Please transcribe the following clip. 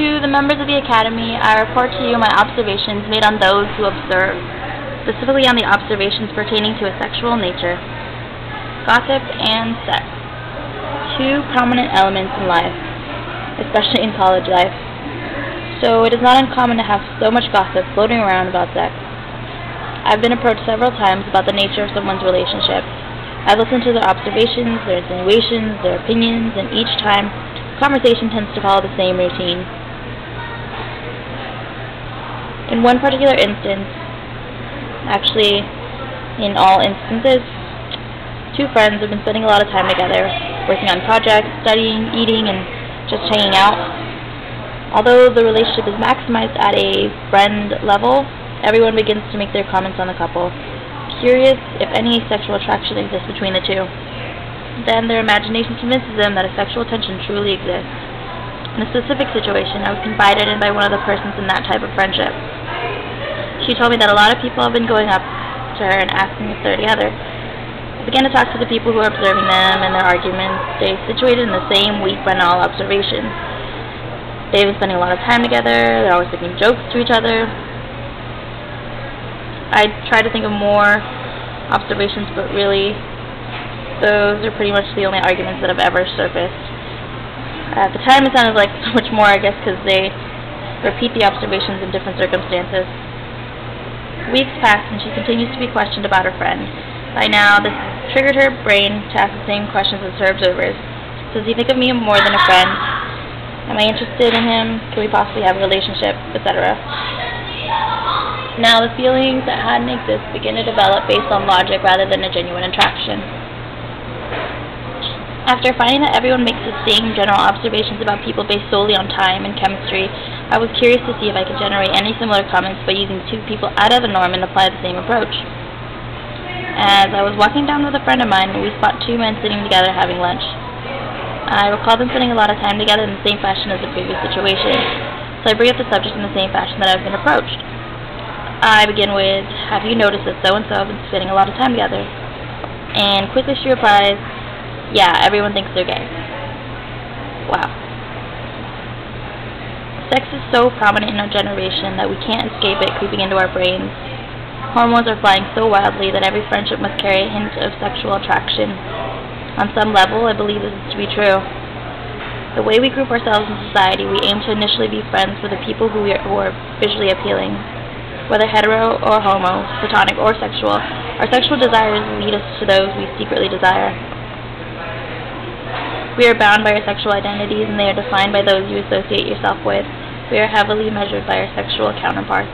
To the members of the Academy, I report to you my observations made on those who observe, specifically on the observations pertaining to a sexual nature. Gossip and sex. Two prominent elements in life, especially in college life. So it is not uncommon to have so much gossip floating around about sex. I've been approached several times about the nature of someone's relationship. I've listened to their observations, their insinuations, their opinions, and each time, conversation tends to follow the same routine. In one particular instance, actually, in all instances, two friends have been spending a lot of time together, working on projects, studying, eating, and just hanging out. Although the relationship is maximized at a friend level, everyone begins to make their comments on the couple, curious if any sexual attraction exists between the two. Then their imagination convinces them that a sexual tension truly exists. In a specific situation, I was confided in by one of the persons in that type of friendship. She told me that a lot of people have been going up to her and asking if they're together. I began to talk to the people who are observing them and their arguments. They're situated in the same weak banal observations. They've been spending a lot of time together. They're always making jokes to each other. I try to think of more observations, but really, those are pretty much the only arguments that have ever surfaced. At the time, it sounded like so much more, I guess, because they repeat the observations in different circumstances. Weeks pass, and she continues to be questioned about her friend. By now, this triggered her brain to ask the same questions as her observers. Does he think of me more than a friend? Am I interested in him? Can we possibly have a relationship? Etc. Now, the feelings that hadn't exist begin to develop based on logic rather than a genuine attraction. After finding that everyone makes the same general observations about people based solely on time and chemistry, I was curious to see if I could generate any similar comments by using two people out of the norm and apply the same approach. As I was walking down with a friend of mine, we spot two men sitting together having lunch. I recall them spending a lot of time together in the same fashion as the previous situation, so I bring up the subject in the same fashion that I've been approached. I begin with, have you noticed that so-and-so have been spending a lot of time together? And quickly she replies, yeah, everyone thinks they're gay. Wow. Sex is so prominent in our generation that we can't escape it creeping into our brains. Hormones are flying so wildly that every friendship must carry a hint of sexual attraction. On some level, I believe this is to be true. The way we group ourselves in society, we aim to initially be friends with the people who are visually appealing. Whether hetero or homo, platonic or sexual, our sexual desires lead us to those we secretly desire. We are bound by our sexual identities, and they are defined by those you associate yourself with. We are heavily measured by our sexual counterparts.